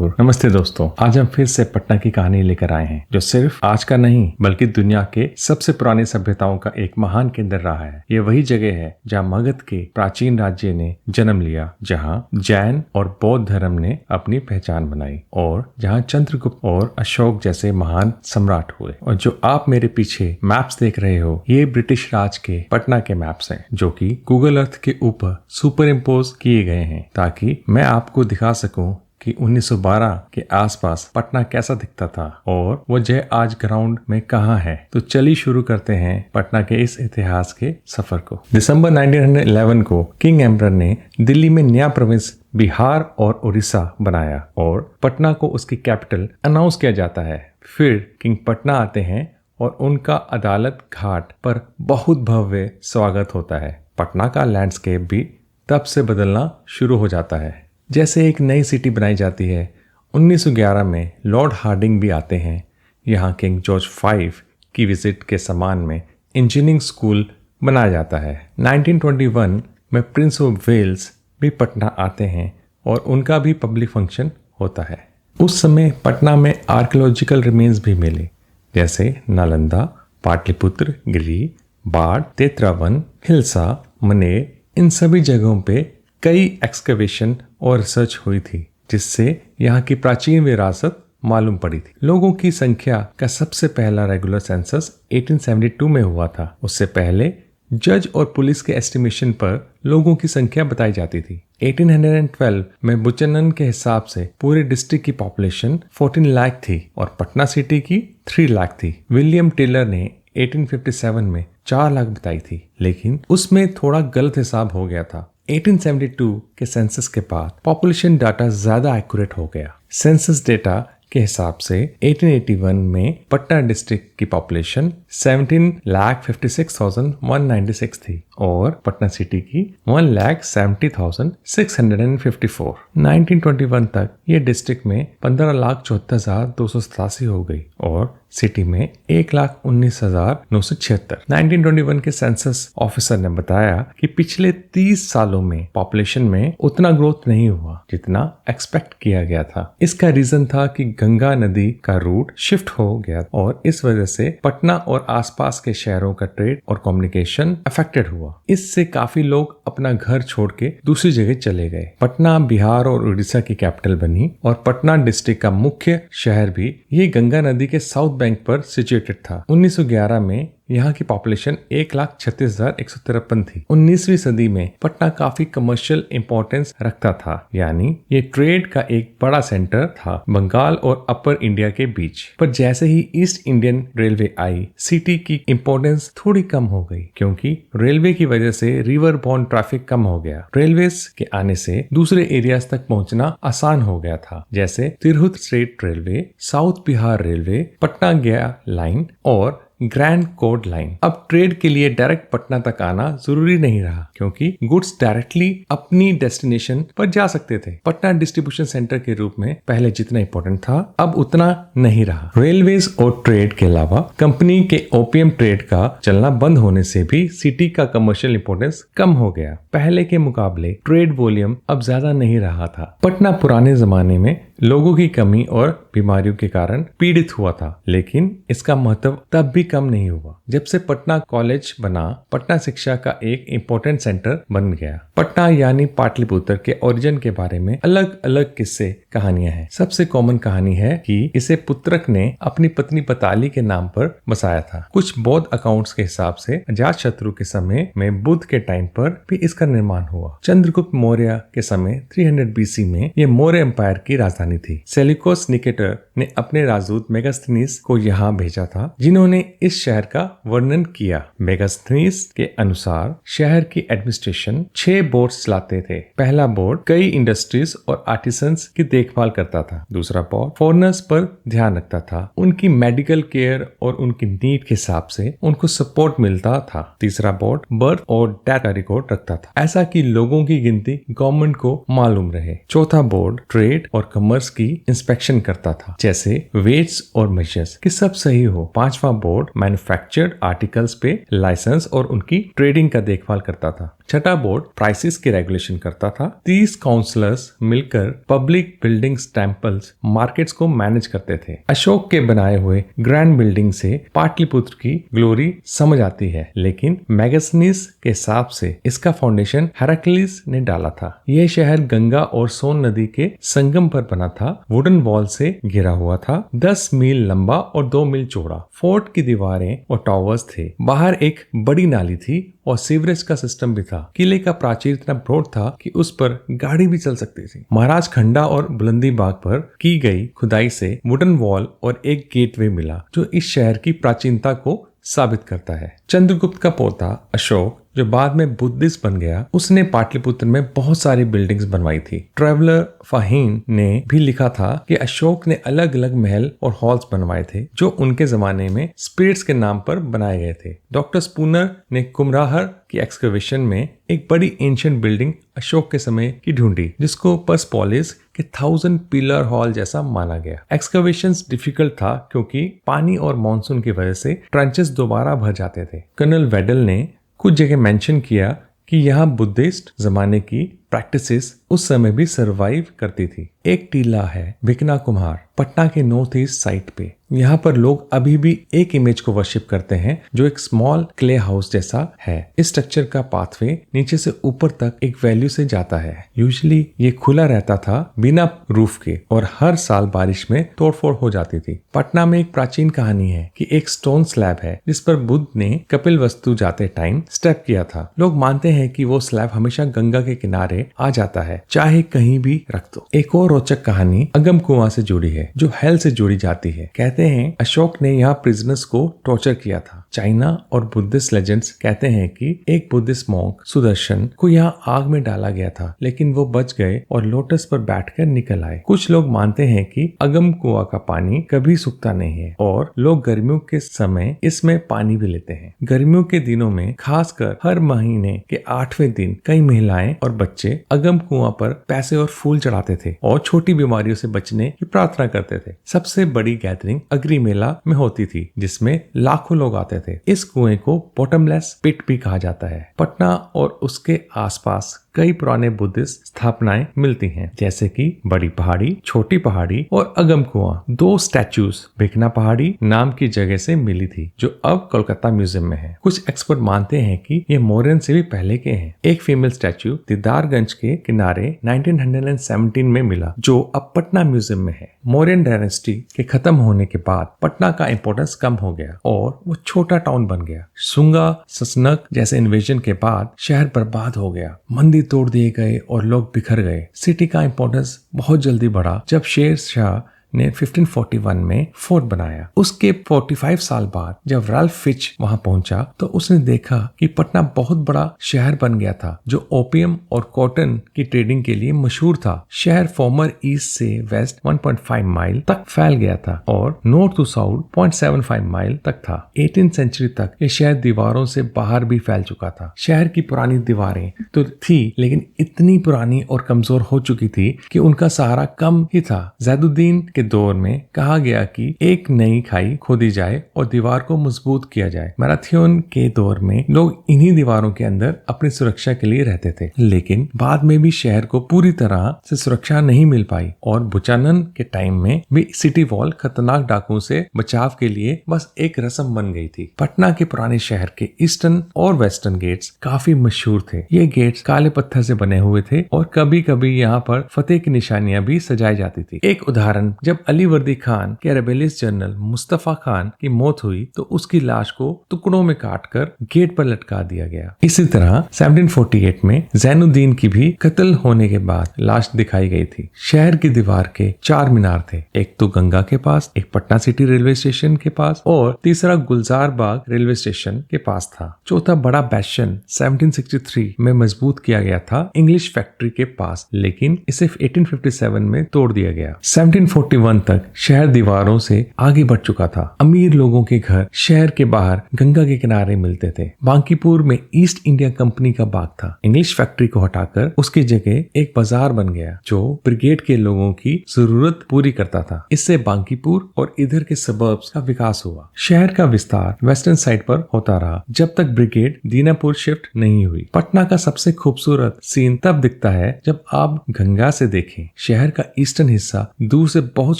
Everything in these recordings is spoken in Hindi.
ठाकुर। नमस्ते दोस्तों, आज हम फिर से पटना की कहानी लेकर आए हैं जो सिर्फ आज का नहीं बल्कि दुनिया के सबसे पुरानी सभ्यताओं का एक महान केंद्र रहा है। ये वही जगह है जहाँ मगध के प्राचीन राज्य ने जन्म लिया, जहाँ जैन और बौद्ध धर्म ने अपनी पहचान बनाई और जहाँ चंद्रगुप्त और अशोक जैसे महान सम्राट हुए। और जो आप मेरे पीछे मैप्स देख रहे हो, ये ब्रिटिश राज के पटना के मैप्स हैं जो कि गूगल अर्थ के ऊपर सुपर इम्पोज किए गए हैं ताकि मैं आपको दिखा सकूं कि 1912 के आसपास पटना कैसा दिखता था और वो जय आज ग्राउंड में कहाँ है। तो चलिए शुरू करते हैं पटना के इस इतिहास के सफर को। दिसंबर 1911 को किंग एम्परर ने दिल्ली में नया प्रोविंस बिहार और उड़ीसा बनाया और पटना को उसकी कैपिटल अनाउंस किया जाता है। फिर किंग पटना आते हैं और उनका अदालत घाट पर बहुत भव्य स्वागत होता है। पटना का लैंडस्केप भी तब से बदलना शुरू हो जाता है जैसे एक नई सिटी बनाई जाती है। 1911 में लॉर्ड हार्डिंग भी आते हैं। यहाँ किंग जॉर्ज V की विजिट के सम्मान में इंजीनियरिंग स्कूल बनाया जाता है। 1921 में प्रिंस ऑफ वेल्स भी पटना आते हैं और उनका भी पब्लिक फंक्शन होता है। उस समय पटना में आर्कियोलॉजिकल रिमेन्स भी मिले जैसे नालंदा, पाटलिपुत्र, गिरी, बाढ़, तेतरावन, हिल्सा, मनेर। इन सभी जगहों पे कई एक्सकवेशन और रिसर्च हुई थी जिससे यहाँ की प्राचीन विरासत मालूम पड़ी थी। लोगों की संख्या का सबसे पहला रेगुलर सेंसस 1872 में हुआ था। उससे पहले जज और पुलिस के एस्टिमेशन पर लोगों की संख्या बताई जाती थी। 1812 में बुचनन के हिसाब से पूरे डिस्ट्रिक्ट की पॉपुलेशन 14 लाख थी और पटना सिटी की 3 लाख थी। विलियम टेलर ने 1857 में 4 लाख बताई थी, लेकिन उसमें थोड़ा गलत हिसाब हो गया था। 1872 के सेंसस के बाद पॉपुलेशन डाटा ज्यादा एक्यूरेट हो गया। सेंसस डेटा के हिसाब से 1881 में पटना डिस्ट्रिक्ट की पॉपुलेशन 17,56,196 थी और पटना सिटी की 1,70,654। 1921 तक ये डिस्ट्रिक्ट में 15,74,287 हो गई और सिटी में 1,19,976। 1921 के सेंसस ऑफिसर ने बताया कि पिछले 30 सालों में पॉपुलेशन में उतना ग्रोथ नहीं हुआ जितना एक्सपेक्ट किया गया था। इसका रीजन था कि गंगा नदी का रूट शिफ्ट हो गया और इस वजह से पटना और आसपास के शहरों का ट्रेड और कम्युनिकेशन अफेक्टेड हुआ। इससे काफी लोग अपना घर छोड़ के दूसरी जगह चले गए। पटना बिहार और उड़ीसा की कैपिटल बनी और पटना डिस्ट्रिक्ट का मुख्य शहर भी ये गंगा नदी के साउथ बैंक पर सिचुएटेड था। 1911 में यहाँ की पॉपुलेशन 1,36,153 थी। 19वीं सदी में पटना काफी कमर्शियल इंपॉर्टेंस रखता था, यानी ये ट्रेड का एक बड़ा सेंटर था बंगाल और अपर इंडिया के बीच। पर जैसे ही ईस्ट इंडियन रेलवे आई, सिटी की इंपॉर्टेंस थोड़ी कम हो गई क्योंकि रेलवे की वजह से रिवर बॉर्न ट्रैफिक कम हो गया। रेलवेज के आने से दूसरे एरियाज तक पहुंचना आसान हो गया था, जैसे Tirhut state railway, south Bihar railway, Patna गया लाइन और ग्रैंड कोड लाइन। अब ट्रेड के लिए डायरेक्ट पटना तक आना जरूरी नहीं रहा क्योंकि गुड्स डायरेक्टली अपनी डेस्टिनेशन पर जा सकते थे। पटना डिस्ट्रीब्यूशन सेंटर के रूप में पहले जितना इंपॉर्टेंट था अब उतना नहीं रहा। रेलवेज और ट्रेड के अलावा कंपनी के ओपीएम ट्रेड का चलना बंद होने से भी सिटी का कमर्शियल इंपॉर्टेंस कम हो गया। पहले के मुकाबले ट्रेड वॉल्यूम अब ज्यादा नहीं रहा था। पटना पुराने जमाने में लोगों की कमी और बीमारियों के कारण पीड़ित हुआ था, लेकिन इसका महत्व तब भी कम नहीं हुआ। जब से पटना कॉलेज बना, पटना शिक्षा का एक इम्पोर्टेंट सेंटर बन गया। पटना यानी पाटलिपुत्र के ओरिजिन के बारे में अलग अलग किस्से कहानियां हैं। सबसे कॉमन कहानी है कि इसे पुत्रक ने अपनी पत्नी पताली के नाम पर बसाया था। कुछ बौद्ध अकाउंट्स के हिसाब से अजातशत्रु के समय में बुद्ध के टाइम पर भी इसका निर्माण हुआ। चंद्रगुप्त मौर्य के समय 300 BC में यह मौर्य एम्पायर की राजधानी थी। सेल्यूकस निकेटर ने अपने राजदूत मेगास्थनीस को यहाँ भेजा था, जिन्होंने इस शहर का वर्णन किया। मेगास्थनीस के अनुसार शहर की एडमिनिस्ट्रेशन 6 बोर्ड्स चलाते थे। पहला बोर्ड कई इंडस्ट्रीज और आर्टिसंस की देखभाल करता था। दूसरा बोर्ड फॉरेनर्स पर ध्यान रखता था, उनकी मेडिकल केयर और उनकी नीड के हिसाब से उनको सपोर्ट मिलता था। तीसरा बोर्ड बर्थ और डेथ का रिकॉर्ड रखता था, ऐसा कि लोगों की गिनती गवर्नमेंट को मालूम रहे। चौथा बोर्ड ट्रेड और कमर्स नंबर्स की इंस्पेक्शन करता था, जैसे वेट्स और मेजर्स कि सब सही हो। पांचवा बोर्ड मैन्युफैक्चर्ड आर्टिकल्स पे लाइसेंस और उनकी ट्रेडिंग का देखभाल करता था। छठा बोर्ड प्राइसेस की रेगुलेशन करता था। 30 काउंसलर्स मिलकर पब्लिक बिल्डिंग्स, टेम्पल्स, मार्केट्स को मैनेज करते थे। अशोक के बनाए हुए ग्रैंड बिल्डिंग से पाटलिपुत्र की ग्लोरी समझ आती है, लेकिन मैगनीज के हिसाब से इसका फाउंडेशन हेराक्लिस ने डाला था। यह शहर गंगा और सोन नदी के संगम पर बना था, वुडन वॉल से घिरा हुआ था, 10 मील लंबा और 2 मील चौड़ा। फोर्ट की दीवारें और टावर्स थे। बाहर एक बड़ी नाली थी और सीवरेज का सिस्टम भी था। किले का प्राचीर इतना ब्रॉड था कि उस पर गाड़ी भी चल सकती थी। महाराज खंडा और बुलंदी बाग पर की गई खुदाई से वुडन वॉल और एक गेटवे मिला, जो इस शहर की प्राचीनता को साबित करता है। चंद्रगुप्त का पोता अशोक, जो बाद में बुद्धिस्ट बन गया, उसने पाटलिपुत्र में बहुत सारी बिल्डिंग्स बनवाई थी। ट्रेवलर फाहीन ने भी लिखा था कि अशोक ने अलग अलग महल और हॉल्स बनवाए थे, जो उनके जमाने में स्पिरिट्स के नाम पर बनाए गए थे। डॉक्टर स्पूनर ने कुमराहर की एक्सकवेशन में एक बड़ी एंशिएंट बिल्डिंग अशोक के समय की ढूंढी, जिसको पर्सपोलिस के 1000 पिलर हॉल जैसा माना गया। एक्सकवेशंस डिफिकल्ट था क्योंकि पानी और मानसून की वजह से ट्रेंचेस दोबारा भर जाते थे। कर्नल वेडल ने कुछ जगह मेंशन किया कि यहाँ बुद्धिस्ट जमाने की प्रैक्टिसेस उस समय भी सरवाइव करती थी। एक टीला है भिकना कुम्हार, पटना के नॉर्थ ईस्ट साइड पे। यहाँ पर लोग अभी भी एक इमेज को वर्शिप करते हैं, जो एक स्मॉल क्ले हाउस जैसा है। इस स्ट्रक्चर का पाथवे नीचे से ऊपर तक एक वैल्यू से जाता है। यूजुअली ये खुला रहता था बिना रूफ के, और हर साल बारिश में तोड़फोड़ हो जाती थी। पटना में एक प्राचीन कहानी है कि एक स्टोन स्लैब है जिस पर बुद्ध ने कपिल वस्तु जाते टाइम स्टेप किया था। लोग मानते हैं कि वो स्लैब हमेशा गंगा के किनारे आ जाता है, चाहे कहीं भी रख दो। एक और रोचक कहानी अगम कुआं से जुड़ी है, जो हेल से जुड़ी जाती है। कहते हैं अशोक ने यहाँ प्रिजनर्स को टॉर्चर किया था। चाइना और बुद्धिस्ट लेजेंड्स कहते हैं कि एक बुद्धिस्ट मॉन्क सुदर्शन को यहाँ आग में डाला गया था, लेकिन वो बच गए और लोटस पर बैठकर निकल आए। कुछ लोग मानते हैं कि अगम कुआं का पानी कभी सूखता नहीं है और लोग गर्मियों के समय इसमें पानी भी लेते हैं। गर्मियों के दिनों में खासकर हर महीने के 8वें दिन कई महिलाएं और बच्चे अगम कुआं पर पैसे और फूल चढ़ाते थे और छोटी बीमारियों से बचने की प्रार्थना करते थे। सबसे बड़ी गैदरिंग अग्री मेला में होती थी, जिसमें लाखों लोग आते थे। इस कुएं को बॉटमलेस पिट भी कहा जाता है। पटना और उसके आसपास कई पुराने बुद्धिस्ट स्थापनाएं मिलती हैं, जैसे कि बड़ी पहाड़ी, छोटी पहाड़ी और अगम कुआं। 2 स्टैचूज भिकना पहाड़ी नाम की जगह से मिली थी, जो अब कोलकाता म्यूजियम में है। कुछ एक्सपर्ट मानते हैं कि ये मौर्यन से भी पहले के हैं। एक फीमेल स्टैचू दीदारगंज के किनारे 1917 में मिला, जो अब पटना म्यूजियम में है। मौर्यन डायनेस्टी के खत्म होने के बाद पटना का इंपोर्टेंस कम हो गया और वो छोटा टाउन बन गया। शुंगा, ससनक जैसे इन्वेजन के बाद शहर बर्बाद हो गया, मंदिर तोड़ दिए गए और लोग बिखर गए। सिटी का इंपोर्टेंस बहुत जल्दी बढ़ा जब शेर शाह ने 1541 में फोर्ट बनाया। उसके 45 साल बाद जब राल्फ फिच वहां पहुंचा तो उसने देखा कि पटना बहुत बड़ा शहर बन गया था, जो ओपियम और कॉटन की ट्रेडिंग के लिए मशहूर था। शहर फॉर्मर ईस्ट से वेस्ट 1.5 माइल तक फैल गया था और नॉर्थ टू साउथ 0.75 माइल तक था। 18th सेंचुरी तक ये शहर दीवारों से बाहर भी फैल चुका था। शहर की पुरानी दीवारें तो थी, लेकिन इतनी पुरानी और कमजोर हो चुकी थी कि उनका सहारा कम ही था। जैनुद्दीन के दौर में कहा गया कि एक नई खाई खोदी जाए और दीवार को मजबूत किया जाए। मैराथन के दौर में लोग इन्हीं दीवारों के अंदर अपनी सुरक्षा के लिए रहते थे, लेकिन बाद में भी शहर को पूरी तरह से सुरक्षा नहीं मिल पाई और बुचानन के टाइम में भी सिटी वॉल खतरनाक डाकुओं से बचाव के लिए बस एक रस्म बन गई थी। पटना के पुराने शहर के ईस्टर्न और वेस्टर्न गेट्स काफी मशहूर थे। ये गेट्स काले पत्थर से बने हुए थे और कभी कभी यहाँ पर फतेह की निशानियां भी सजाई जाती थी। एक उदाहरण, जब अली वर्दी खान के रेबेलियस जनरल मुस्तफा खान की मौत हुई तो उसकी लाश को टुकड़ों में काटकर गेट पर लटका दिया गया। इसी तरह 1748 में जैनुद्दीन की भी कत्ल होने के बाद लाश दिखाई गई थी। शहर की दीवार के 4 मीनार थे, एक तो गंगा के पास, एक पटना सिटी रेलवे स्टेशन के पास और तीसरा गुलजार बाग रेलवे स्टेशन के पास था। चौथा बड़ा बैशन 1763 में मजबूत किया गया था इंग्लिश फैक्ट्री के पास, लेकिन इसे 1857 में तोड़ दिया गया। 1741 1941 तक शहर दीवारों से आगे बढ़ चुका था। अमीर लोगों के घर शहर के बाहर गंगा के किनारे मिलते थे। बांकीपुर में ईस्ट इंडिया कंपनी का बाग था। इंग्लिश फैक्ट्री को हटाकर उसकी जगह एक बाजार बन गया जो ब्रिगेड के लोगों की जरूरत पूरी करता था। इससे बांकीपुर और इधर के सबर्ब्स का विकास हुआ। शहर का विस्तार वेस्टर्न साइड पर होता रहा जब तक ब्रिगेड दीनापुर शिफ्ट नहीं हुई। पटना का सबसे खूबसूरत सीन तब दिखता है जब आप गंगा से देखें। शहर का ईस्टर्न हिस्सा दूर से बहुत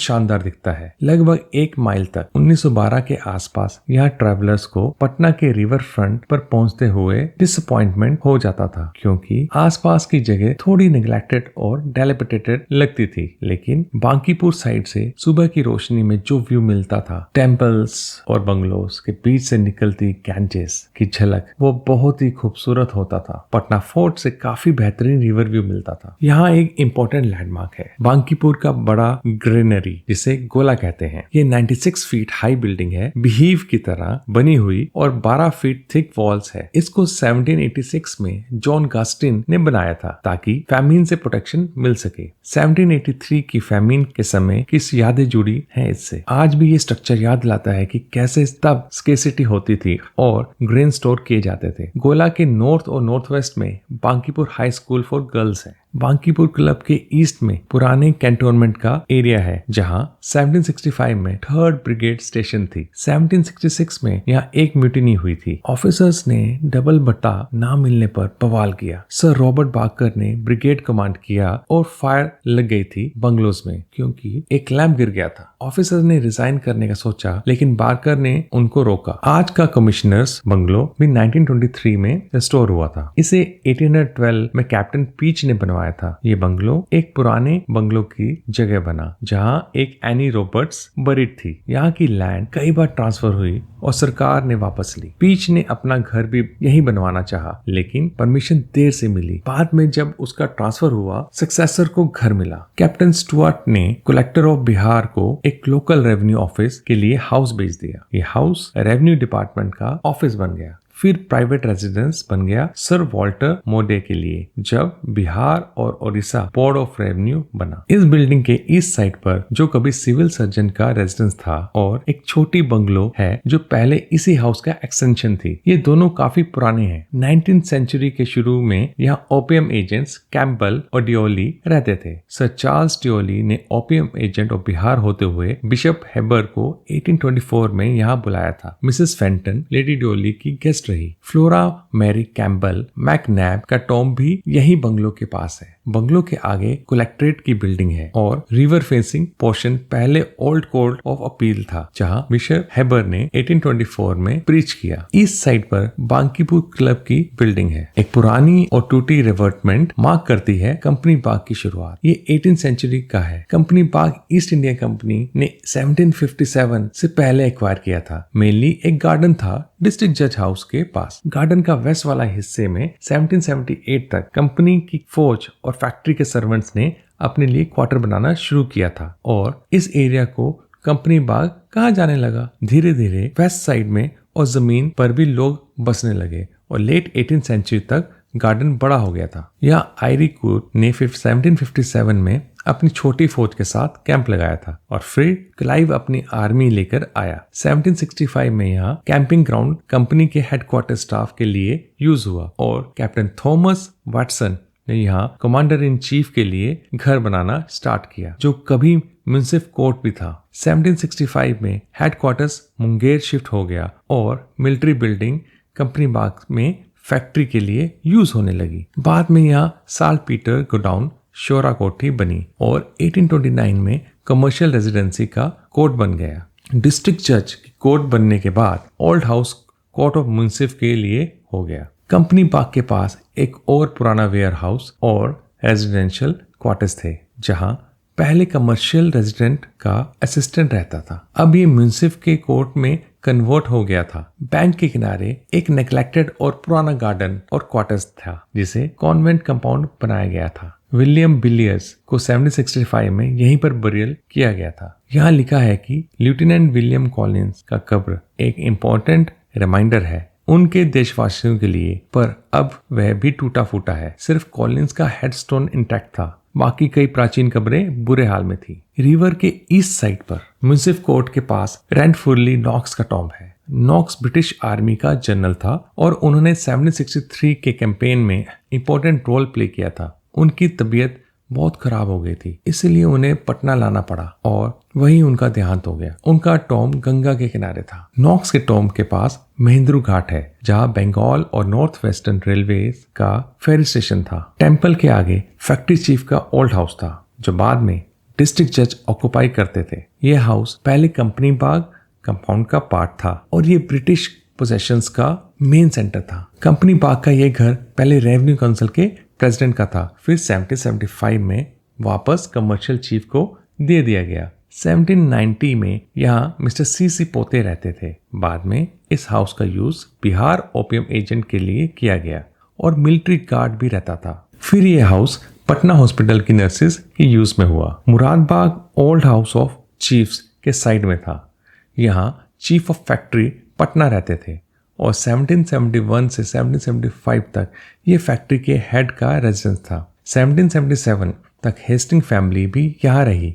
शानदार दिखता है, लगभग 1 माइल तक। 1912 के आसपास यहाँ ट्रैवलर्स को पटना के रिवर फ्रंट पर पहुंचते हुए डिसअपॉइंटमेंट हो जाता था क्योंकि आसपास की जगह थोड़ी नेग्लेक्टेड और डेलिबरेटेड लगती थी। लेकिन बांकीपुर साइड से सुबह की रोशनी में जो व्यू मिलता था, टेम्पल्स और बंगलोज के बीच से निकलती गैंजेस की झलक, वो बहुत ही खूबसूरत होता था। पटना फोर्ट से काफी बेहतरीन रिवर व्यू मिलता था। यहाँ एक इम्पोर्टेंट लैंडमार्क है, बांकीपुर का बड़ा ग्रेनरी, जिसे गोला कहते हैं। ये 96 फीट हाई बिल्डिंग है, बिहीव की तरह बनी हुई और 12 फीट थिक वॉल्स है। इसको 1786 में जॉन गास्टिन ने बनाया था ताकि फैमिन से प्रोटेक्शन मिल सके। 1783 की फैमिन के समय की यादें जुड़ी हैं इससे। आज भी ये स्ट्रक्चर याद लाता है कि कैसे तब स्केसिटी होती थी और ग्रेन स्टोर किए जाते थे। गोला के नॉर्थ और नॉर्थ वेस्ट में Bankipur high school for girls है। बांकीपुर क्लब के ईस्ट में पुराने कैंटोनमेंट का एरिया है जहां 1765 में 3rd ब्रिगेड स्टेशन थी। 1766 में यहाँ एक म्यूटिनी हुई थी। ऑफिसर्स ने डबल बट्टा ना मिलने पर बवाल किया। सर रॉबर्ट बाकर ने ब्रिगेड कमांड किया और फायर लग गई थी बंगलोज में क्योंकि एक लैंप गिर गया था। ऑफिसर ने रिजाइन करने का सोचा लेकिन बाकर ने उनको रोका। आज का कमिश्नर्स बंगलो भी 1923 में रिस्टोर हुआ था। इसे 1812 में कैप्टन पीच ने बनवाया था। ये बंगलो एक पुराने बंगलो की जगह बना जहां एक एनी रॉबर्ट्स बरीड थी। यहाँ की लैंड कई बार ट्रांसफर हुई और सरकार ने वापस ली। पीच ने अपना घर भी यही बनवाना चाहा लेकिन परमिशन देर से मिली। बाद में जब उसका ट्रांसफर हुआ, सक्सेसर को घर मिला। कैप्टन स्टुअर्ट ने कलेक्टर ऑफ बिहार को एक लोकल रेवेन्यू ऑफिस के लिए हाउस बेच दिया। ये हाउस रेवेन्यू डिपार्टमेंट का ऑफिस बन गया। फिर प्राइवेट रेजिडेंस बन गया सर वॉल्टर मोडे के लिए जब बिहार और ओडिशा बोर्ड ऑफ रेवेन्यू बना। इस बिल्डिंग के ईस्ट साइड पर जो कभी सिविल सर्जन का रेजिडेंस था और एक छोटी बंगलो है जो पहले इसी हाउस का एक्सटेंशन थी। ये दोनों काफी पुराने हैं। 19th सेंचुरी के शुरू में यहाँ ओपियम एजेंट्स कैम्पबेल और डिओली रहते थे। सर चार्ल्स डिओली ने ओपियम एजेंट ऑफ बिहार होते हुए बिशप हेबर को 1824 में यहाँ बुलाया था। मिसेस फेंटन लेडी डिओली की गेस्ट रही। फ्लोरा मैरी कैम्पबेल मैकनैब का टॉम भी यही बंगलो के पास है। बंगलो के आगे कलेक्ट्रेट की बिल्डिंग है और रिवर फेसिंग पोर्शन पहले ओल्ड कोर्ट ऑफ अपील था जहां बिशप हेबर ने 1824 में प्रीच किया। ईस्ट साइड पर बांकीपुर क्लब की बिल्डिंग है। एक पुरानी और टूटी रिवर्टमेंट मार्क करती है कंपनी बाग की शुरुआत। ये 18th सेंचुरी का है। कंपनी बाग ईस्ट इंडिया कंपनी ने 1757 से पहले एक्वायर किया था। मेनली एक गार्डन था डिस्ट्रिक्ट जज हाउस के पास। गार्डन का वेस्ट वाला हिस्से में 1778 तक कंपनी की फौज और फैक्ट्री के सर्वेंट्स ने अपने लिए क्वार्टर बनाना शुरू किया था और इस एरिया को कंपनी बाग कहा जाने लगा। धीरे धीरे वेस्ट साइड में और जमीन पर भी लोग बसने लगे और लेट 18th सेंचुरी तक गार्डन बड़ा हो गया था। यहाँ आयरीकूट ने 1757 में अपनी छोटी फौज के साथ कैंप लगाया था और फिर क्लाइव अपनी आर्मी लेकर आया। 1765 में यहाँ कैंपिंग ग्राउंड कंपनी के हेडक्वार्टर स्टाफ के लिए यूज हुआ और कैप्टन थॉमस वाटसन ने यहाँ कमांडर इन चीफ के लिए घर बनाना स्टार्ट किया जो कभी म्युनिसिपल कोर्ट भी था। 1765 में हेडक्वार्टर्स मुंगेर शिफ्ट हो गया और मिलिट्री बिल्डिंग कंपनी बाग में फैक्ट्री के लिए यूज होने लगी। बाद में यहाँ साल्ट पीटर गोडाउन शोरा कोठी बनी और 1829 में कमर्शियल रेजिडेंसी का कोर्ट बन गया। डिस्ट्रिक्ट जज की कोर्ट बनने के बाद ओल्ड हाउस कोर्ट ऑफ मुंसिफ के लिए हो गया। कंपनी बाग के पास एक और पुराना वेयर हाउस और रेजिडेंशियल क्वार्टर्स थे जहां पहले कमर्शियल रेजिडेंट का असिस्टेंट रहता था। अब ये म्युनिसिफ के कोर्ट में कन्वर्ट हो गया था। बैंक के किनारे एक नेग्लेक्टेड और पुराना गार्डन और क्वार्टर्स था जिसे कॉन्वेंट कंपाउंड बनाया गया था। विलियम बिलियर्स को 1765 में यहीं पर बरियल किया गया था। यहाँ लिखा है कि लेफ्टिनेंट विलियम कॉलिंस का कब्र एक इम्पोर्टेंट रिमाइंडर है उनके देशवासियों के लिए, पर अब वह भी टूटा फूटा है। सिर्फ कॉलिंस का हेडस्टोन इंटैक्ट था। बाकी कई प्राचीन कब्रें बुरे हाल में थी। रिवर के ईस्ट साइड पर म्यूनिसिपल कोर्ट के पास रैनफुर्ली नॉक्स का टॉम्ब है। नॉक्स ब्रिटिश आर्मी का जनरल था और उन्होंने 1763 के कैंपेन में इंपॉर्टेंट रोल प्ले किया था। उनकी तबीयत बहुत खराब हो गई थी, इसलिए उन्हें पटना लाना पड़ा और वहीं उनका देहांत हो गया। उनका टॉम्ब गंगा के किनारे था। नॉक्स के टॉम्ब के पास महेंद्रू घाट है, जहां बंगाल और नॉर्थ वेस्टर्न रेलवे का फेरी स्टेशन था। टेम्पल के आगे फैक्ट्री चीफ का ओल्ड हाउस था, जो बाद में डिस्ट्रिक्ट जज ऑक्युपाई करते थे। यह हाउस पहले कंपनी बाग कंपाउंड का पार्ट था और ये ब्रिटिश पोजेशंस का मेन सेंटर था। कंपनी बाग का यह घर पहले रेवेन्यू काउंसिल के प्रेसिडेंट का था, फिर 1775 में वापस कमर्शियल चीफ को दे दिया गया। 1790 में यहाँ मिस्टर सी पोते रहते थे। बाद में इस हाउस का यूज बिहार ओपियम एजेंट के लिए किया गया और मिलिट्री गार्ड भी रहता था। फिर यह हाउस पटना हॉस्पिटल की नर्सेज के यूज में हुआ। Muradbagh old house of chiefs के साइड में था। यहाँ चीफ ऑफ फैक्ट्री पटना रहते थे और 1771 से 1775 तक ये फैक्ट्री के हेड का रेजिडेंस था। 1777 तक हेस्टिंग फैमिली भी यहाँ रही,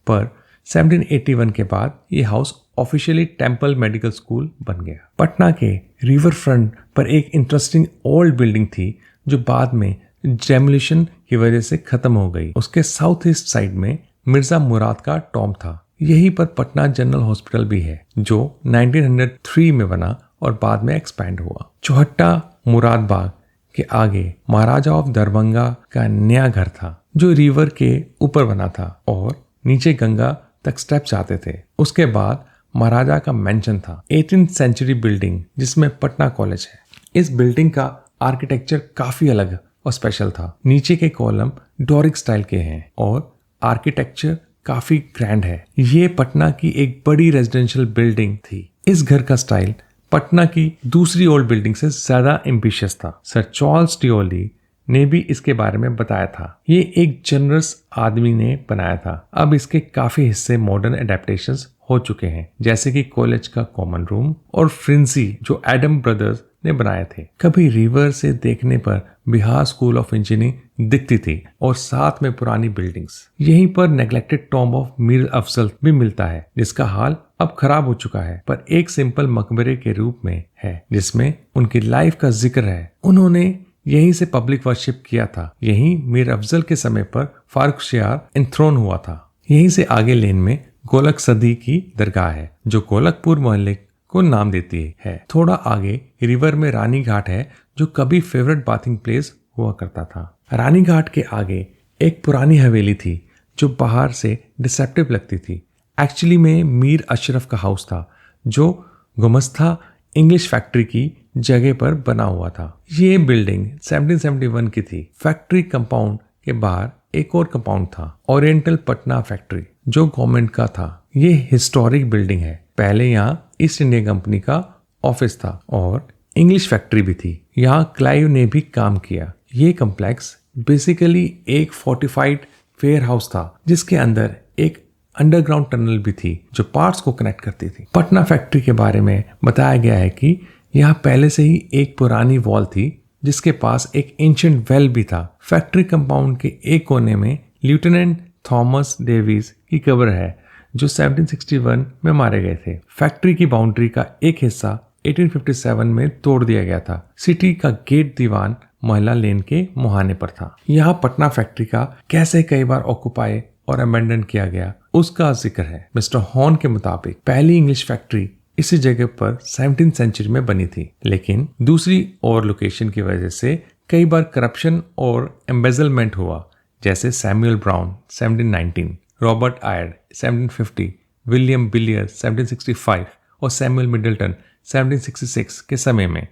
पर 1781 के बाद ये house officially temple medical school बन गया। पटना के रिवर फ्रंट पर एक इंटरेस्टिंग ओल्ड बिल्डिंग थी जो बाद में डेमोलिशन की वजह से खत्म हो गई। उसके साउथ ईस्ट साइड में मिर्जा मुराद का टॉम्ब था। यहीं पर पटना जनरल हॉस्पिटल भी है, जो 1903 में बना और बाद में एक्सपैंड हुआ। चौहट्टा मुराद बाग के आगे महाराजा ऑफ दरभंगा का नया घर था, जो रिवर के ऊपर बना था और नीचे गंगा तक स्टेप्स आते थे। उसके बाद महाराजा का मेंशन था, 18th सेंचुरी बिल्डिंग जिसमें पटना कॉलेज है। इस बिल्डिंग का आर्किटेक्चर काफी अलग और स्पेशल था। नीचे के कॉलम डोरिक स्टाइल के हैं और आर्किटेक्चर काफी ग्रैंड है। ये पटना की एक बड़ी रेजिडेंशियल बिल्डिंग थी। इस घर का स्टाइल पटना की दूसरी ओल्ड बिल्डिंग से ज्यादा एम्बिशियस था। सर चार्ल्स डिओली ने भी इसके बारे में बताया था। ये एक जनरस आदमी ने बनाया था। अब इसके काफी हिस्से मॉडर्न एडेप्टेशंस हो चुके हैं, जैसे कि कॉलेज का कॉमन रूम और फ्रिंसी जो एडम ब्रदर्स ने बनाए थे। कभी रिवर से देखने पर बिहार स्कूल ऑफ इंजीनियरिंग दिखती थी और साथ में पुरानी बिल्डिंग्स। यहीं पर neglected tomb of Mir Afzal भी मिलता है, जिसका हाल अब खराब हो चुका है, पर एक सिंपल मकबरे के रूप में है जिसमें उनकी लाइफ का जिक्र है। उन्होंने यहीं से पब्लिक वर्शिप किया था। यहीं मीर अफजल के समय पर फारुखशियार इंथ्रोन हुआ था। यहीं से आगे लेन में गोलक सदी की दरगाह है, जो गोलकपुर मोहल्ले को नाम देती है। थोड़ा आगे रिवर में रानी घाट है, जो कभी फेवरेट बाथिंग प्लेस हुआ करता था। रानी घाट के आगे एक पुरानी हवेली थी जो बाहर से डिसेप्टिव लगती थी। एक्चुअली में मीर अशरफ का हाउस था, जो गुमस्ता इंग्लिश फैक्ट्री की जगह पर बना हुआ था। ये बिल्डिंग 1771 की थी। फैक्ट्री कंपाउंड के बाहर एक और कंपाउंड था, ओरिएंटल पटना फैक्ट्री, जो गवर्नमेंट का था। ये हिस्टोरिक बिल्डिंग है। पहले यहाँ ईस्ट इंडिया कंपनी का ऑफिस था और इंग्लिश फैक्ट्री भी थी। यहाँ क्लाइव ने भी काम किया। ये कॉम्प्लेक्स बेसिकली एक फोर्टिफाइड वेयर हाउस था, जिसके अंदर एक अंडरग्राउंड टनल भी थी जो पार्ट्स को कनेक्ट करती थी। पटना फैक्ट्री के बारे में बताया गया है कि यहाँ पहले से ही एक पुरानी वॉल थी, जिसके पास एक एंशिएंट वेल भी था। फैक्ट्री कंपाउंड के एक कोने में लेफ्टिनेंट थॉमस डेविस की कब्र है, जो 1761 में मारे गए थे। फैक्ट्री की बाउंड्री का एक हिस्सा 1857 में तोड़ दिया गया था। सिटी का गेट दीवान महिला लेन के मुहाने पर था। यहाँ पटना फैक्ट्री का कैसे कई बार ऑक्युपाई और अमेंडन किया गया, उसका जिक्र है। मिस्टर हॉर्न के मुताबिक पहली इंग्लिश फैक्ट्री इसी जगह पर 17th सेंचुरी में बनी थी, लेकिन दूसरी और लोकेशन की वजह से कई बार करप्शन और एम्बेजलमेंट हुआ, जैसे सैमुअल ब्राउन 1719, रॉबर्ट आयर 1750, विलियम बिलियर 1765 और सैमुअल मिडल्टन 1766 के समय में।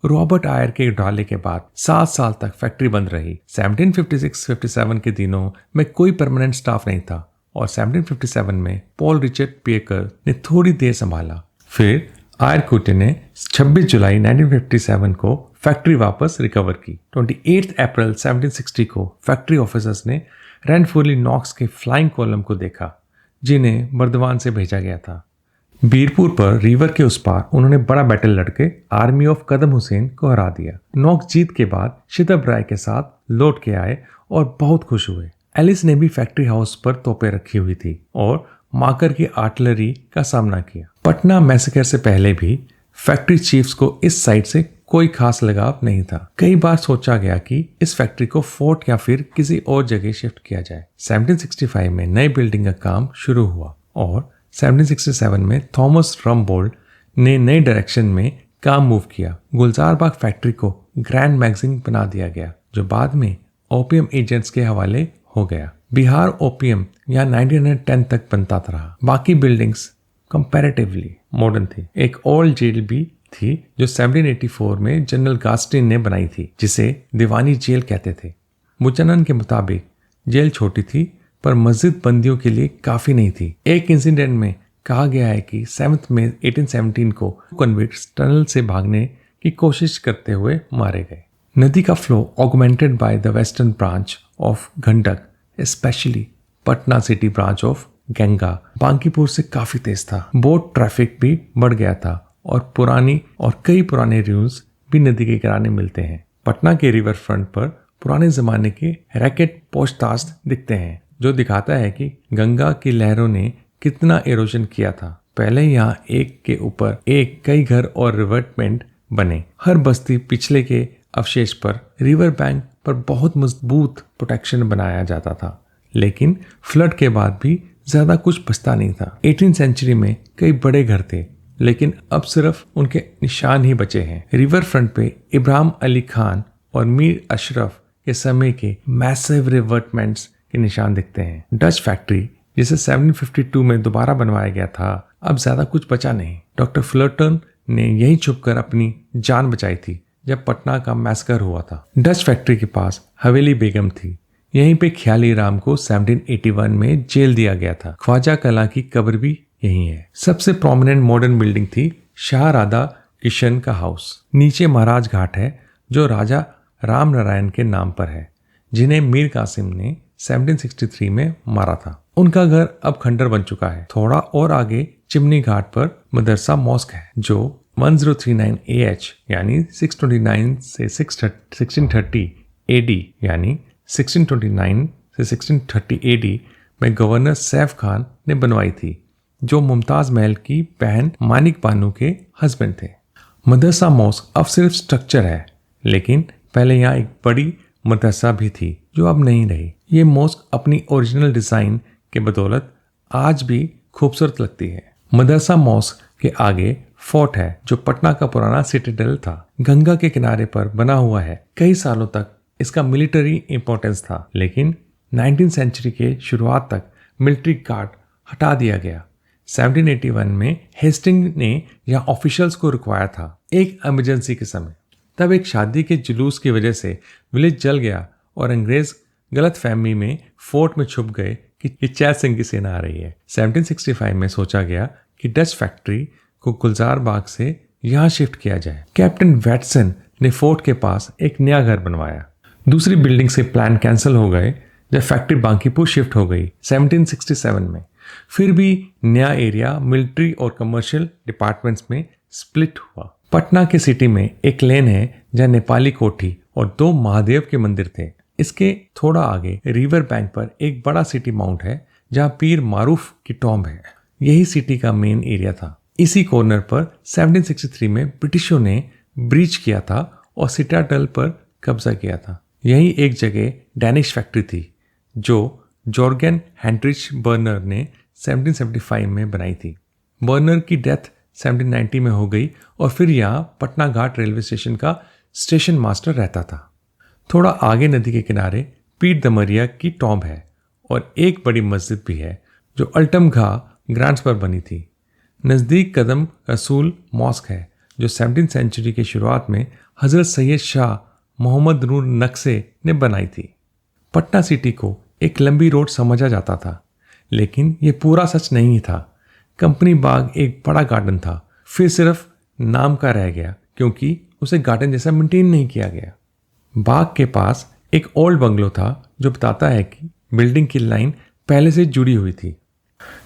रॉबर्ट आयर के ढाले के बाद 7 साल तक फैक्ट्री बंद रही। 1756-57 के दिनों में कोई परमानेंट स्टाफ नहीं था और 1757 में पॉल रिचर्ड पियकर ने थोड़ी देर संभाला। फिर आयर कुटे ने 26 जुलाई 1957 को फैक्ट्री वापस रिकवर की। 28 अप्रैल 1760 को फैक्ट्री ऑफिसर्स ने रैनफुर्ली नॉक्स के फ्लाइंग कॉलम को देखा, जिन्हें बर्दवान से भेजा गया था। बीरपुर पर रिवर के उस पार उन्होंने बड़ा बैटल लड़के आर्मी ऑफ कदम हुसैन को हरा दिया। नॉक्स जीत के बाद शितब राय के साथ लौट के आए और बहुत खुश हुए। एलिस ने भी फैक्ट्री हाउस पर तोपें रखी हुई थी और माकर की आर्टिलरी का सामना किया। पटना मैसेकर से पहले भी फैक्ट्री चीफ्स को इस साइट से कोई खास लगाव नहीं था। कई बार सोचा गया कि इस फैक्ट्री को फोर्ट या फिर किसी और जगह शिफ्ट किया जाए। 1765 में नई बिल्डिंग का काम शुरू हुआ और 1767 में थॉमस रमबोल्ड ने नई डायरेक्शन में काम मूव किया। गुलजार बाग फैक्ट्री को ग्रैंड मैगजीन बना दिया गया, जो बाद में ओपीएम एजेंट्स के हवाले हो गया। बिहार ओपीएम यहाँ 1910 तक बनता रहा। बाकी बिल्डिंग्स कंपैरेटिवली मॉडर्न थी। एक ओल्ड जेल भी थी जो 1784 में जनरल गास्टिन ने बनाई थी, जिसे दीवानी जेल कहते थे। बुचानन के मुताबिक जेल छोटी थी पर मस्जिद बंदियों के लिए काफी नहीं थी। एक इंसिडेंट में कहा गया है कि 7 मई 1817 को कन्विक्ट्स टनल से भागने की कोशिश करते हुए मारे गए। नदी का flow augmented by the western branch of Gandak, specially Patna city branch of Ganga, Bankipur से काफी तेज था। बोट ट्रैफिक भी बढ़ गया था और कई पुराने रूल्स भी नदी के किनारे मिलते हैं। पटना के रिवर फ्रंट पर पुराने जमाने के रैकेट पोस्टकास्ट दिखते हैं, जो दिखाता है कि गंगा की लहरों ने कितना इरोजन किया था। पहले यहाँ एक के ऊपर एक कई घर और रिवर्टमेंट बने। हर बस्ती पिछले के अवशेष पर रिवर बैंक पर बहुत मजबूत प्रोटेक्शन बनाया जाता था, लेकिन फ्लड के बाद भी ज्यादा कुछ बचता नहीं था। 18वीं सेंचुरी में कई बड़े घर थे, लेकिन अब सिर्फ उनके निशान ही बचे हैं। रिवर फ्रंट पे इब्राहिम अली खान और मीर अशरफ के समय के मैसिव रिवर्टमेंट्स के निशान दिखते हैं। डच फैक्ट्री, जिसे 1752 में दोबारा बनवाया गया था, अब ज्यादा कुछ बचा नहीं। डॉक्टर फुलरटन ने यहीं छुपकर अपनी जान बचाई थी जब पटना का मैसकर हुआ था। डच फैक्ट्री के पास हवेली बेगम थी। यहीं पे ख्याली राम को 1781 में जेल दिया गया था। ख्वाजा कला की कब्र भी यही है। सबसे प्रोमिनेंट मॉडर्न बिल्डिंग थी शाह राधा किशन का हाउस। नीचे महाराज घाट है, जो राजा राम नारायण के नाम पर है, जिन्हें मीर कासिम ने 1763 में मारा था। उनका घर अब खंडर बन चुका है। थोड़ा और आगे चिमनी घाट पर मदरसा मॉस्क है, जो 1039 AH यानी 629 से 1630 AD यानी 1629 से 1630 AD में गवर्नर सैफ खान ने बनवाई थी, जो मुमताज महल की बहन मानिक बानो के हस्बैंड थे। मदरसा मॉस्क अब सिर्फ स्ट्रक्चर है, लेकिन पहले यहाँ एक बड़ी मदरसा भी थी जो अब नहीं रही। ये मॉस्क अपनी ओरिजिनल डिजाइन के बदौलत आज भी खूबसूरत लगती है। मदरसा मॉस्क के आगे फोर्ट है, जो पटना का पुराना सिटाडेल था। गंगा के किनारे पर बना हुआ है। कई सालों तक इसका मिलिट्री इंपॉर्टेंस था, लेकिन 19वीं सेंचुरी के शुरुआत तक मिलिट्री गार्ड हटा दिया गया। 1781 में हेस्टिंग ने यहाँ ऑफिशियल्स को रुकवाया था, एक इमरजेंसी के समय। तब एक शादी के जुलूस की वजह से विलेज जल गया और अंग्रेज गलत फहमी में फोर्ट में छुप गए कि चैत सिंह की सेना आ रही है। 1765 में सोचा गया कि डच फैक्ट्री को गुलजार बाग से यहाँ शिफ्ट किया जाए। कैप्टन वैटसन ने फोर्ट के पास एक नया घर बनवाया। दूसरी बिल्डिंग से प्लान कैंसिल हो गए जब फैक्ट्री बांकीपुर शिफ्ट हो गई 1767 में। फिर भी नया एरिया मिलिट्री और कमर्शियल डिपार्टमेंट्स में स्प्लिट हुआ। पटना के सिटी में एक लेन है जहाँ नेपाली कोठी और 2 महादेव के मंदिर थे। इसके थोड़ा आगे रिवर बैंक पर एक बड़ा सिटी माउंट है जहाँ पीर मारूफ की टॉम्ब है। यही सिटी का मेन एरिया था। इसी कॉर्नर पर 1763 में ब्रिटिशों ने ब्रीच किया था और सिटाडेल पर कब्जा किया था। यही एक जगह डैनिश फैक्ट्री थी जो जॉर्गन हेनरिच बर्नर ने 1775 में बनाई थी। बर्नर की डेथ 1790 में हो गई और फिर यहाँ पटना घाट रेलवे स्टेशन का स्टेशन मास्टर रहता था। थोड़ा आगे नदी के किनारे पीर दमरिया की टॉम्ब है और एक बड़ी मस्जिद भी है जो अल्टम घा ग्रांट्स पर बनी थी। नज़दीक कदम रसूल मॉस्क है जो 17वीं सेंचुरी के शुरुआत में हज़रत सैयद शाह मोहम्मद नूर नक्शे ने बनाई थी। पटना सिटी को एक लंबी रोड समझा जाता था, लेकिन ये पूरा सच नहीं था। कंपनी बाग एक बड़ा गार्डन था, फिर सिर्फ नाम का रह गया क्योंकि उसे गार्डन जैसा मेंटेन नहीं किया गया। बाग के पास एक ओल्ड बंगलो था जो बताता है कि बिल्डिंग की लाइन पहले से जुड़ी हुई थी,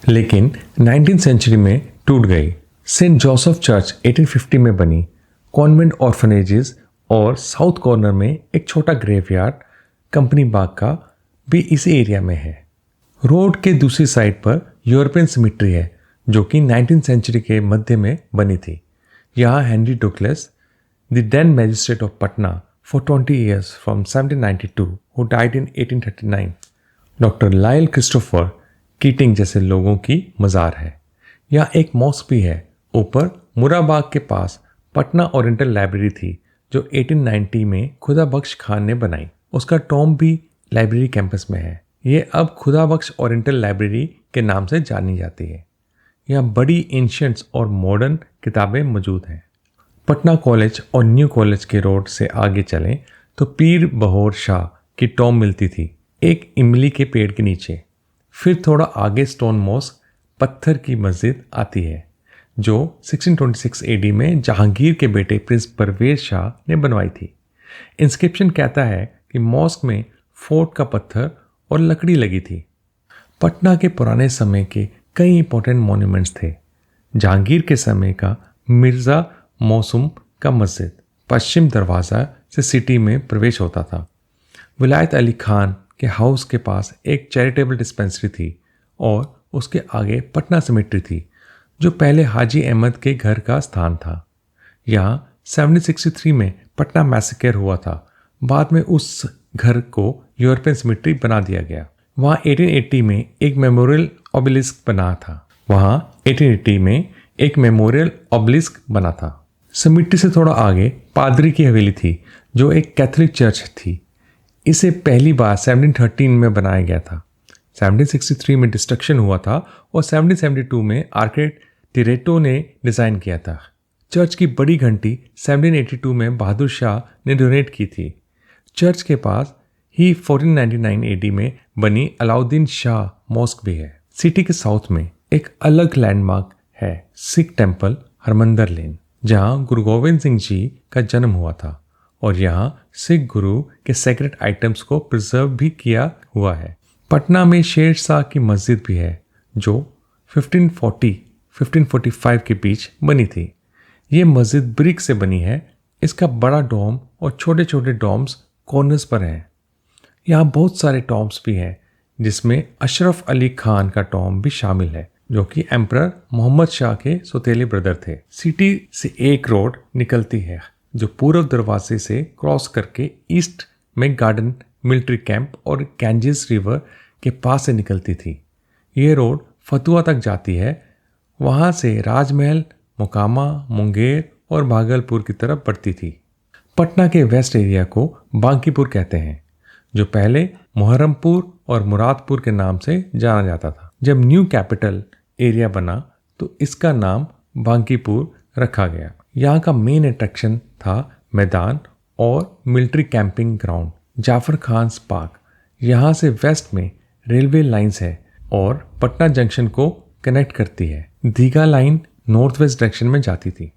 लेकिन 19वीं सेंचुरी में टूट गई। सेंट जोसेफ चर्च 1850 में बनी। कॉन्वेंट ऑर्फनेजेस और साउथ कॉर्नर में एक छोटा ग्रेवयार्ड कंपनी बाग का भी इसी एरिया में है। रोड के दूसरी साइड पर यूरोपियन सिमेट्री है जो कि 19th सेंचुरी के मध्य में बनी थी। यहाँ Henry Douglas, the then magistrate of Patna for 20 years from 1792 who died in 1839, doctor Lyall Christopher Keating जैसे लोगों की मज़ार है। यहाँ एक मॉस्क भी है। ऊपर मुराबाग के पास पटना ओरिएंटल लाइब्रेरी थी जो 1890 में खुदा बख्श खान ने बनाई। उसका टॉम भी लाइब्रेरी कैंपस में है। ये अब खुदा बख्श ओरिएंटल लाइब्रेरी के नाम से जानी जाती है। यहाँ बड़ी एंशिएंट्स और मॉडर्न किताबें मौजूद हैं। पटना कॉलेज और न्यू कॉलेज के रोड से आगे चलें तो पीर बहोर शाह की टॉम मिलती थी, एक इमली के पेड़ के नीचे। फिर थोड़ा आगे स्टोन मॉस्क, पत्थर की मस्जिद आती है जो 1626 AD में जहांगीर के बेटे प्रिंस परवेज शाह ने बनवाई थी। इंस्क्रिप्शन कहता है कि मॉस्क में फोर्ट का पत्थर और लकड़ी लगी थी। पटना के पुराने समय के कई इंपॉर्टेंट मॉन्यूमेंट्स थे। जहांगीर के समय का मिर्ज़ा मौसम का मस्जिद पश्चिम दरवाज़ा से सिटी में प्रवेश होता था। विलायत अली खान के हाउस के पास एक चैरिटेबल डिस्पेंसरी थी और उसके आगे पटना सिमेट्री थी जो पहले हाजी अहमद के घर का स्थान था। यहाँ 1763 में पटना मैसेकर हुआ था। बाद में उस घर को यूरोपियन सिमेट्री बना दिया गया। वहाँ 1880 में एक मेमोरियल ऑबलिस्क बना था। सिमेट्री से थोड़ा आगे पादरी की हवेली थी जो एक कैथोलिक चर्च थी। इसे पहली बार 1713 में बनाया गया था। 1763 में डिस्ट्रक्शन हुआ था और 1772 में आर्किटेक्ट टिरेटो ने डिज़ाइन किया था। चर्च की बड़ी घंटी 1782 में बहादुर शाह ने डोनेट की थी। चर्च के पास ही 1499 AD में बनी अलाउद्दीन शाह मॉस्क भी है। सिटी के साउथ में एक अलग लैंडमार्क है, सिख टेम्पल हरमंदर लेन, जहाँ गुरु गोविंद सिंह जी का जन्म हुआ था और यहाँ सिख गुरु के सेक्रेट आइटम्स को प्रिजर्व भी किया हुआ है। पटना में शेर शाह की मस्जिद भी है जो 1540-1545 के बीच बनी थी। ये मस्जिद ब्रिक से बनी है। इसका बड़ा डोम और छोटे छोटे डोम्स कॉर्नर्स पर हैं। यहाँ बहुत सारे टॉम्स भी हैं जिसमें अशरफ अली खान का टॉम भी शामिल है जो कि एम्परर मोहम्मद शाह के सौतेले ब्रदर थे। सिटी से एक रोड निकलती है जो पूर्व दरवाजे से क्रॉस करके ईस्ट में गार्डन, मिलिट्री कैंप और कैंजिस रिवर के पास से निकलती थी। ये रोड फतुहा तक जाती है। वहाँ से राजमहल, मोकामा, मुंगेर और भागलपुर की तरफ बढ़ती थी। पटना के वेस्ट एरिया को बांकीपुर कहते हैं जो पहले मुहर्रमपुर और मुरादपुर के नाम से जाना जाता था। जब न्यू कैपिटल एरिया बना तो इसका नाम बांकीपुर रखा गया। यहाँ का मेन अट्रैक्शन था मैदान और military camping ground Jafar Khan's park. यहाँ से वेस्ट में रेलवे लाइंस है और पटना जंक्शन को कनेक्ट करती है। Digha line north west direction में जाती थी।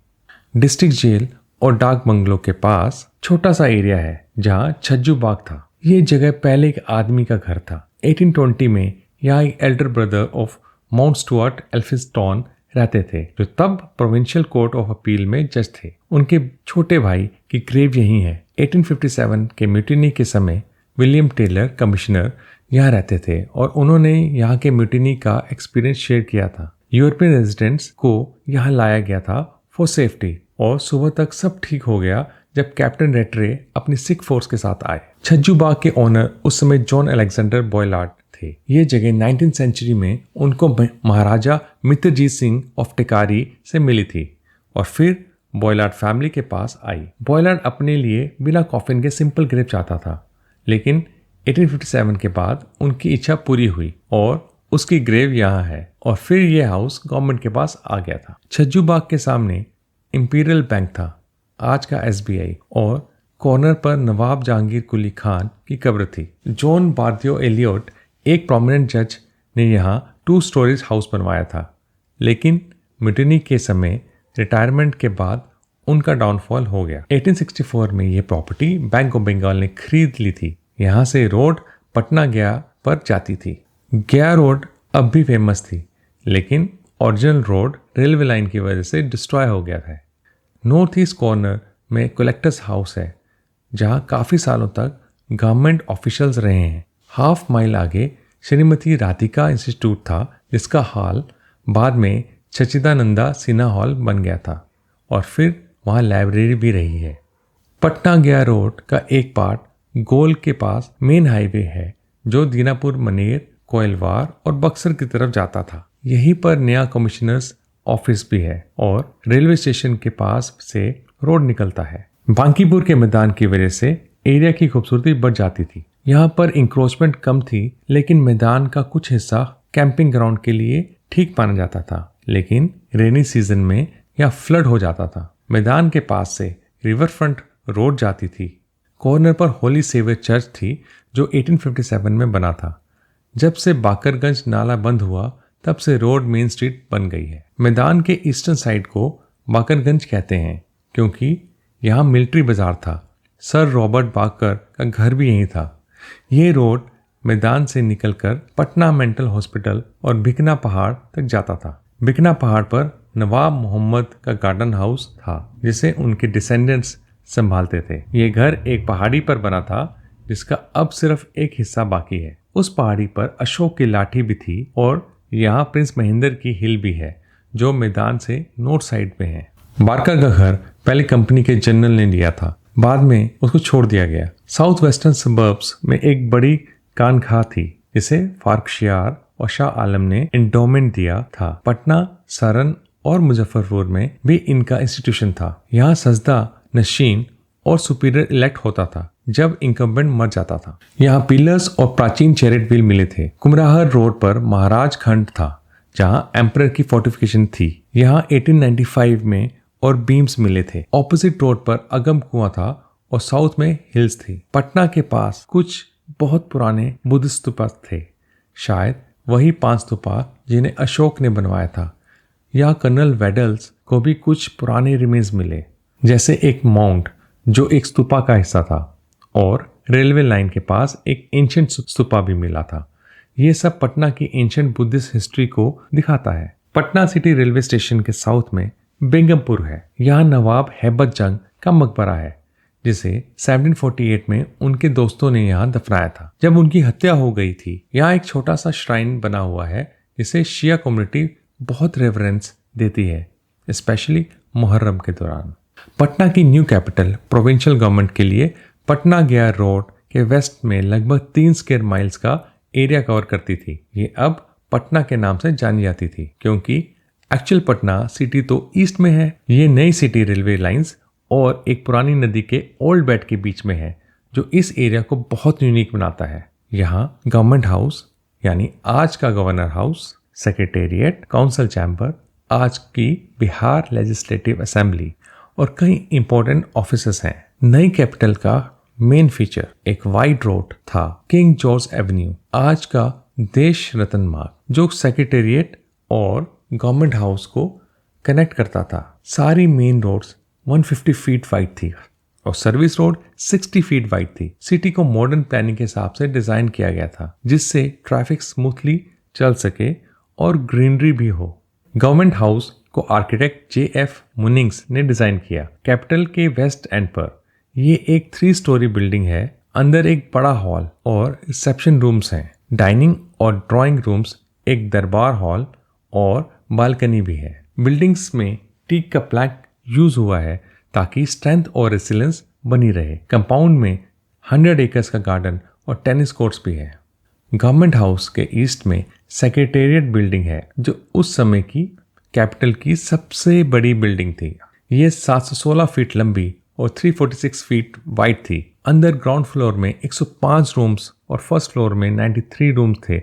डिस्ट्रिक्ट जेल और डाक बंगलो के पास छोटा सा एरिया है जहाँ छज्जू बाग था। ये जगह पहले एक आदमी का घर था। 1820 में यहाँ एक Elder brother of mount Stuart Elphinstone रहते थे जो तब प्रोविंशियल कोर्ट ऑफ अपील में जज थे। उनके छोटे भाई की ग्रेव यहीं है। 1857 के म्यूटिनी के समय विलियम टेलर कमिश्नर यहाँ रहते थे और उन्होंने यहाँ के म्यूटिनी का एक्सपीरियंस शेयर किया था। यूरोपियन रेजिडेंट्स को यहाँ लाया गया था फॉर सेफ्टी और सुबह तक सब ठीक हो गया जब कैप्टन रेटरे अपनी सिख फोर्स के साथ आए। छज्जू बाग के ओनर उस समय जॉन अलेक्जेंडर बॉयलार्ड थे। ये जगह 19th सेंचुरी में उनको महाराजा मित्रजीत सिंह ऑफ टिकारी से मिली थी और फिर बॉयलार्ड फैमिली के पास आई। बॉयलार्ड अपने लिए बिना कॉफिन के सिंपल ग्रेव चाहता था, लेकिन 1857 के बाद उनकी इच्छा पूरी हुई और उसकी ग्रेव यहाँ है और फिर ये हाउस गवर्नमेंट के पास आ गया था। छज्जू बाग के सामने इंपीरियल बैंक था, आज का SBI, और कॉर्नर पर नवाब जहांगीर कुली खान की कब्र थी। जॉन बारदियो एलियट, एक प्रोमिनेंट जज, ने यहाँ 2 स्टोरीज हाउस बनवाया था, लेकिन म्यूटिनी के समय रिटायरमेंट के बाद उनका डाउनफॉल हो गया। 1864 में ये प्रॉपर्टी बैंक ऑफ बंगाल ने खरीद ली थी। यहाँ से रोड पटना गया पर जाती थी। गया रोड अब भी फेमस थी, लेकिन ओरिजिनल रोड रेलवे लाइन की वजह से डिस्ट्रॉय हो गया था। नॉर्थ ईस्ट कॉर्नर में कलेक्टर्स हाउस है जहाँ काफ़ी सालों तक गवर्नमेंट ऑफिशियल्स रहे हैं। हाफ माइल आगे श्रीमती राधिका इंस्टीट्यूट था, जिसका हॉल बाद में सच्चिदानंदा सिन्हा हॉल बन गया था और फिर वहाँ लाइब्रेरी भी रही है। पटना गया रोड का एक पार्ट गोल के पास मेन हाईवे है जो दीनापुर, मनेर, कोइलवार और बक्सर की तरफ जाता था। यहीं पर नया कमिश्नर्स ऑफिस भी है और रेलवे स्टेशन के पास से रोड निकलता है। बांकीपुर के मैदान की वजह से एरिया की खूबसूरती बढ़ जाती थी। यहाँ पर इंक्रोचमेंट कम थी, लेकिन मैदान का कुछ हिस्सा कैंपिंग ग्राउंड के लिए ठीक माना जाता था। लेकिन रेनी सीजन में यहाँ फ्लड हो जाता था। मैदान के पास से रिवर फ्रंट रोड जाती थी। कॉर्नर पर होली सेवियर चर्च थी जो 1857 में बना था। जब से बाकरगंज नाला बंद हुआ तब से रोड मेन स्ट्रीट बन गई है। मैदान के ईस्टर्न साइड को बाकरगंज कहते हैं क्योंकि यहाँ मिलिट्री बाजार था। सर रॉबर्ट बाकर का घर भी यहीं था। ये रोड मैदान से निकलकर पटना मेंटल हॉस्पिटल और भिकना पहाड़ तक जाता था। भिकना पहाड़ पर नवाब मोहम्मद का गार्डन हाउस था जिसे उनके डिसेंडेंट्स संभालते थे। ये घर एक पहाड़ी पर बना था जिसका अब सिर्फ एक हिस्सा बाकी है। उस पहाड़ी पर अशोक की लाठी भी थी और यहाँ प्रिंस महेंद्र की हिल भी है जो मैदान से नॉर्थ साइड में है। बारकर का घर पहले कंपनी के जनरल ने लिया था, बाद में उसको छोड़ दिया गया। साउथ वेस्टर्न सबर्ब्स में एक बड़ी कानखा थी जिसे फार्कशियार और शाह आलम ने एंडोमेंट दिया था। पटना, सारण और मुजफ्फरपुर में भी इनका इंस्टीट्यूशन था। यहाँ सजदा, नशीन और सुपीरियर इलेक्ट होता था जब इंकम्बेंट मर जाता था। यहाँ पिलर्स और प्राचीन चैरिट व्हील मिले थे। कुमराहर रोड पर महाराज खंड था जहाँ एम्परर की फोर्टिफिकेशन थी। यहाँ 1895 में और बीम्स मिले थे। ऑपोजिट रोड पर अगम कुआं था और साउथ में हिल्स थी। पटना के पास कुछ बहुत पुराने बुद्ध स्तूपा थे, शायद वही 5 स्तूपा जिन्हें अशोक ने बनवाया था। यहाँ कर्नल वेडल्स को भी कुछ पुराने रिमेन्स मिले, जैसे एक माउंट जो एक स्तूपा का हिस्सा था और रेलवे लाइन के पास एक एंशिएंट स्तूपा भी मिला था। ये सब पटना की एंशिएंट बुद्धिस्ट हिस्ट्री को दिखाता है। पटना सिटी रेलवे स्टेशन के साउथ में बेगमपुर है। यहाँ नवाब हैबत जंग का मकबरा है जिसे 1748 में उनके दोस्तों ने यहाँ दफनाया था जब उनकी हत्या हो गई थी। यहाँ एक छोटा सा श्राइन बना हुआ है जिसे शिया कम्युनिटी बहुत रेफरेंस देती है, स्पेशली मुहर्रम के दौरान। पटना की न्यू कैपिटल प्रोविंशियल गवर्नमेंट के लिए पटना गया रोड के वेस्ट में लगभग 3 स्क्वायर माइल्स का एरिया कवर करती थी। ये अब पटना के नाम से जानी जाती थी क्योंकि एक्चुअल पटना सिटी तो ईस्ट में है। ये नई सिटी रेलवे लाइंस और एक पुरानी नदी के ओल्ड बेड के बीच में है जो इस एरिया को बहुत यूनिक बनाता है। यहाँ गवर्नमेंट हाउस यानी आज का governor house, secretariat, council chamber, आज की बिहार लेजिस्लेटिव असेंबली और कई इंपॉर्टेंट ऑफिसेस हैं। नई कैपिटल का मेन फीचर एक वाइड रोड था, किंग जॉर्ज एवेन्यू, आज का देश रतन मार्ग, जो सेक्रेटेरिएट और गवर्नमेंट हाउस को कनेक्ट करता था। सारी मेन रोड्स 150 फीट वाइड थी और सर्विस रोड 60 फीट वाइड थी। सिटी को मॉडर्न प्लानिंग के हिसाब से डिजाइन किया गया था जिससे ट्रैफिक स्मूथली चल सके और ग्रीनरी भी हो। गवर्नमेंट हाउस को आर्किटेक्ट JF मुनिंग्स ने डिजाइन किया। कैपिटल के वेस्ट एंड पर ये एक 3 स्टोरी बिल्डिंग है। अंदर एक बड़ा हॉल और रिसेप्शन रूम्स हैं, डाइनिंग और ड्राइंग रूम्स, एक दरबार हॉल और बालकनी भी है। बिल्डिंग्स में टीक का प्लैंक यूज हुआ है ताकि स्ट्रेंथ और रेसिलेंस बनी रहे। कंपाउंड में 100 एकर्स का गार्डन और टेनिस कोर्ट्स भी है। गवर्नमेंट हाउस के ईस्ट में सेक्रेटेरिएट बिल्डिंग है जो उस समय की कैपिटल की सबसे बड़ी बिल्डिंग थी। ये 716 फीट लंबी और 346 फीट वाइड थी। अंदर ग्राउंड फ्लोर में 105 रूम्स और फर्स्ट फ्लोर में 93 रूम्स थे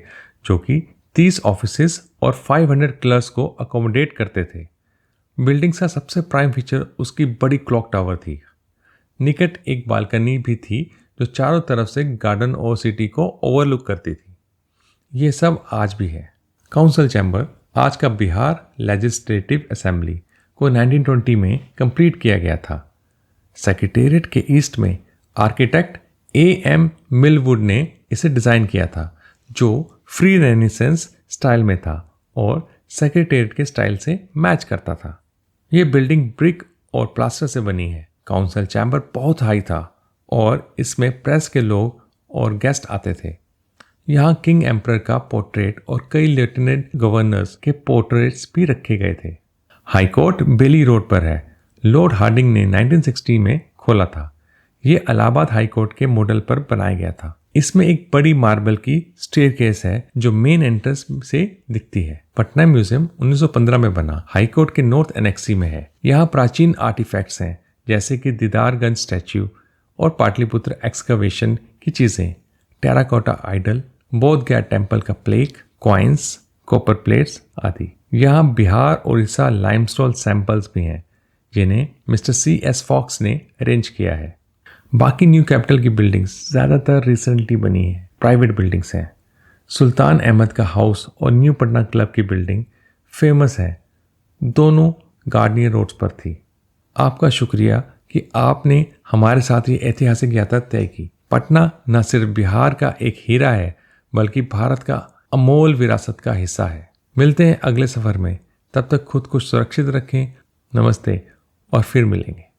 जो कि 30 ऑफिसेज और 500 क्लर्क्स को अकोमोडेट करते थे। बिल्डिंग का सबसे प्राइम फीचर उसकी बड़ी क्लॉक टावर थी। निकट एक बालकनी भी थी जो चारों तरफ से गार्डन और सिटी को ओवरलुक करती थी। ये सब आज भी है। काउंसिल चैम्बर, आज का बिहार लेजिस्लेटिव असेंबली, को 1920 में कंप्लीट किया गया था। सेक्रेटेरिएट के ईस्ट में आर्किटेक्ट AM मिलवुड ने इसे डिज़ाइन किया था जो फ्री रेनेसेंस स्टाइल में था और सेक्रेटेरिएट के स्टाइल से मैच करता था। ये बिल्डिंग ब्रिक और प्लास्टर से बनी है। काउंसिल चैम्बर बहुत हाई था और इसमें प्रेस के लोग और गेस्ट आते थे। यहाँ किंग एम्परर का पोर्ट्रेट और कई लेफ्टिनेंट गवर्नर्स के पोर्ट्रेट्स भी रखे गए थे। हाई कोर्ट बेली रोड पर है। लॉर्ड हार्डिंग ने 1960 में खोला था। ये इलाहाबाद हाई कोर्ट के मॉडल पर बनाया गया था। इसमें एक बड़ी मार्बल की स्टेयरकेस है जो मेन एंट्रेंस से दिखती है। पटना म्यूजियम 1915 में बना हाई कोर्ट के नॉर्थ एनेक्सी में है। यहाँ प्राचीन आर्टिफैक्ट्स हैं जैसे कि दीदारगंज स्टैच्यू और पाटलिपुत्र एक्सकवेशन की चीजें, टेराकोटा आइडल, बोध गया टेम्पल का प्लेक, कॉइन्स, कॉपर प्लेट्स आदि। यहाँ बिहार उड़ीसा लाइमस्टोन सैंपल्स भी हैं जिन्हें मिस्टर C.S. फॉक्स ने अरेंज किया है। बाकी न्यू कैपिटल की बिल्डिंग्स ज़्यादातर रिसेंटली बनी है, प्राइवेट बिल्डिंग्स हैं। सुल्तान अहमद का हाउस और न्यू पटना क्लब की बिल्डिंग फेमस है, दोनों गार्डनियर रोड्स पर थी। आपका शुक्रिया कि आपने हमारे साथ ये ऐतिहासिक यात्रा तय की। पटना न सिर्फ बिहार का एक हीरा है बल्कि भारत का अमोल विरासत का हिस्सा है। मिलते हैं अगले सफर में, तब तक खुद को सुरक्षित रखें। नमस्ते और फिर मिलेंगे।